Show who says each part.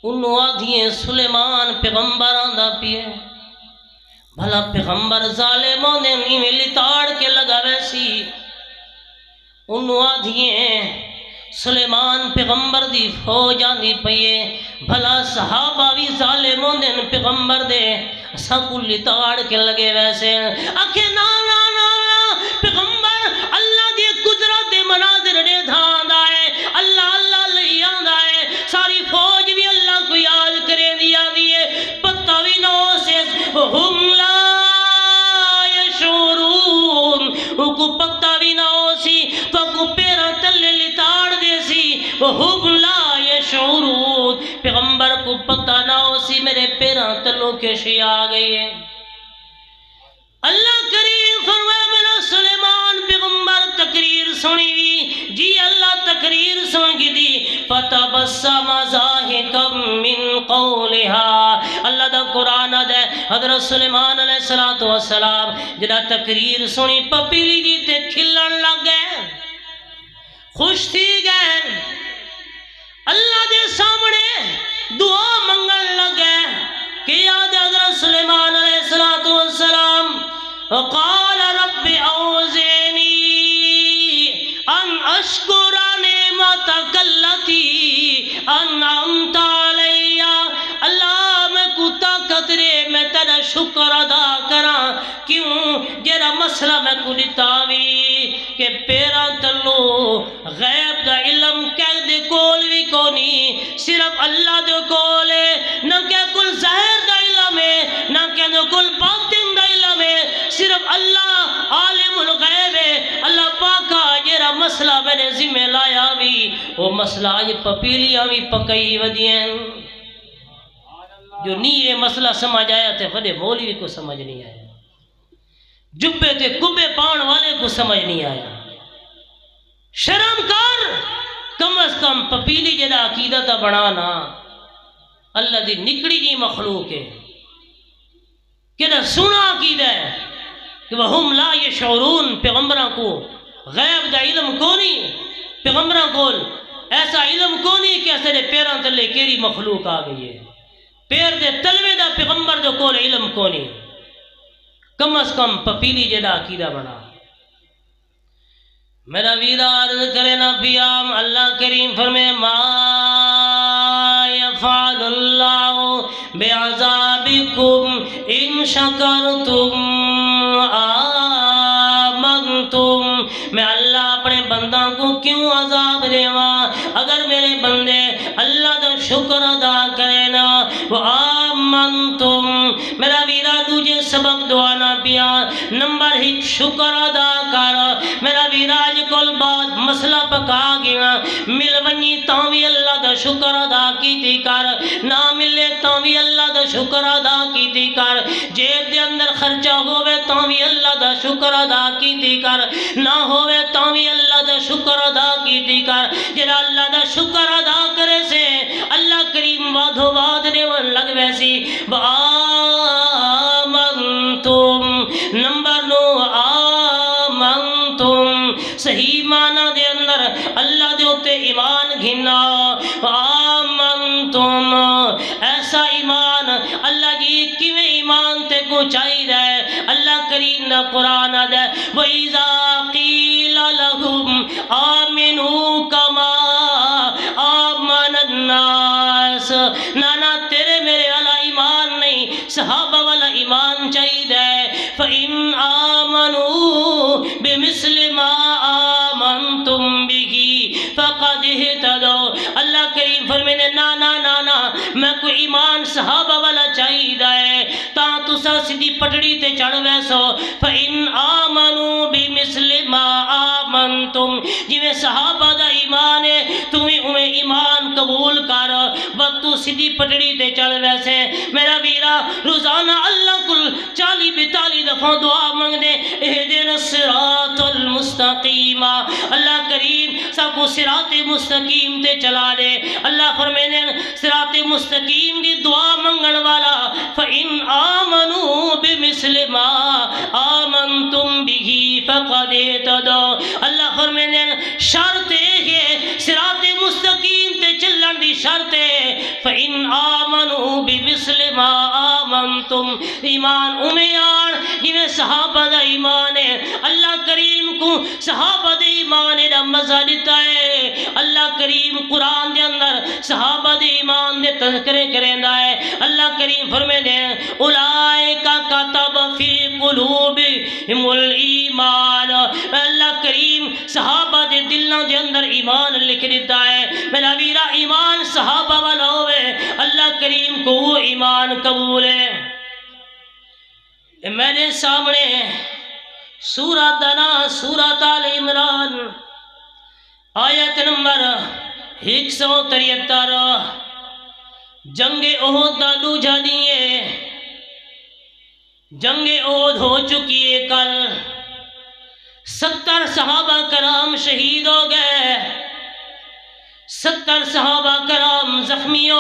Speaker 1: انہوں آدھیے سلیمان پیغمبر آندہ پیے بھلا پیغمبر ظالموں نے نیویں لتاڑ کے لگا ویسی انہوں آدھیے سلیمان پیغمبر دی فوج آندی پئیے بھلا صحابہ بھی ظالموں نے پیغمبر دے اساں کو لتاڑ کے لگے ویسے آکھے نا نا نا نا پیغمبر اللہ دی قدرت دے مناظر دے دھان دائے اللہ اللہ لئی آندہ ہے ساری فوج بھی اللہ کو یاد کرے دیا دیئے پتہ بھی نو سے ہم لا یشعرون ان کو پتہ بھی نو سی تو کو پیرا تلے لتاڑ دے سی ہم لا یشعرون پیغمبر کو پتہ نہ ہو سی میرے پیرا تلوں کے شی آ گئی ہے اللہ کریم فرمایا میرا سلیمان پیغمبر تقریر سنی ہوئی جی اللہ تقریر سن گی دی فتبسم ضاحکا من قولها اللہ دا قرآن دے حضرت سلیمان علیہ السلام جدا تقریر سنی پپیلی دی تے کھلن لگ گئے خوش تھی گئے اللہ دے سامنے دعا منگن لگ گئے کہ یاد حضرت سلیمان علیہ السلام وقال رب اوزعنی ان اشکر نعمتک التی انعمت علی اللہ میں کو طاقت رے میں تیرا شکر ادا کراں کیوں جیرا مسئلہ میں کو دتاوی کہ پیرا تلو غیب دا علم کہہ دے کول بھی کونی صرف اللہ دے کول ہے نہ کہ کل ظاہر دا علم ہے نہ کہ کل باطن دا علم ہے صرف اللہ عالم الغیب ہے اللہ پاکا جیرا مسئلہ میں نے ذمہ لایا بھی وہ مسئلہ آج پپیلیاں بھی پکئی ودیاں جو نہیں یہ مسئلہ سمجھ آیا تھے فدے مولوی کو سمجھ نہیں آیا جبے تے کبے پان والے کو سمجھ نہیں آیا شرم کر کم از کم پپیلی جدا عقیدت بنانا اللہ دی نکڑی جی مخلوق ہے کہ نہ سنا عقیدہ ہے کہ وہم لا یشعرون پیغمبران کو غیب دا علم کونی پیغمبران کو ایسا علم کونی کہ ایسے پیران تلے کیری مخلوق آ گئی ہے پیر دے تلوے دا پیغمبر دے کول علم کونی کم از کم پپیلی جدا عقیدہ بنا میرا ویرا عرض کرے نا پیام اللہ کریم فرمے ما یفعل اللہ بعذابکم ان شکرتم آمنتم میں اللہ اپنے بندہ کو کیوں عذاب دیواں اگر میرے بندے اللہ دا شکر ادا کرے نا وہ آمنتم میرا ویرا دوجے سبق دعا نہ پیا نمبر ایک شکر ادا کر میرا ویرا اج کل بعد مسئلہ پکا گیا مل ونی تاں بھی اللہ دا شکر ادا کیتی کر نہ ملے تاں بھی اللہ دا شکر ادا کیتی کر جیب دے اندر خرچہ ہوئے تاں بھی اللہ دا شکر ادا کیتی کر نہ ہوئے تاں بھی اللہ دا شکر ادا کیتی کر جڑا اللہ دا شکر ادا کرے سے اللہ کریم وعدو وعد نے لگ ویسی آمنتم نمبر 9 آمنتم صحیح معنی دے اندر اللہ دے ہوتے ایمان گھنا آمنتم ایسا ایمان اللہ جی کیویں ایمان تے کو چاہی رہے اللہ کریم دا قرآن دے وَإِذَا قِيلَ لَهُمْ آمِنُوا كَمَا آمَنَ النَّاسِ نانا تیرے میرے والا ایمان نہیں صحابہ والا ایمان چاہی رہے فَإِنْ آمَنُوا بِمِثْلِ مَا آمَنْتُمْ بِهِ فَقَدْ اهْتَدَوْا اللہ کریم فرمینے نا نا نا نا میں کوئی ایمان صحابہ والا چاہی رہے تاں تسا سیدھی پٹڑی تے چڑھ ویسو فَإِنْ آمَنُوا بِمِثْلِ مَا آمَنْتُمْ جویں صحابہ دا ایمان ہے تمہیں انہیں ایمان قبول کر وقت تو سیدھی پٹڑی تے چل ویسے میرا ویرا روزانہ اللہ کل 40-42 دفعہ دعا مانگ دے اہدنا الصراط المستقیم اللہ کریم سب کو صراط مستقیم تے چلا دے اللہ فرمینے صراط مستقیم دی دعا منگن والا فَإِنْ آمَنُوا بِمِثْلِ مَا آمَنْتُمْ بِهِ فَقَدْ اهْتَدَوْا اللہ فرمینے شرط ہے صراط مستقیم تے چلن دی شرط ہے فَإِنْ تم ایمان امیان جویں صحابہ دا ایمان ہے اللہ کریم کو صحابہ دے ایمان دا مزہ دیتا ہے اللہ کریم قرآن دے اندر صحابہ دے ایمان دے تذکرے کریندا ہے اللہ کریم فرمے دے اولئک کتب فی قلوبہم الایمان اللہ کریم صحابہ دے دلاں دے اندر ایمان لکھ دیتا ہے میرا ویرا ایمان صحابہ والا ہوئے اللہ کریم کو وہ ایمان قبول ہے میرے سامنے سورہ دنا سورہ آل عمران آیت نمبر 173 جنگ احد دا دوجا دیئے جنگ احد ہو چکی ہے کل 70 صحابہ کرام شہید ہو گئے 70 صحابہ کرام زخمی ہو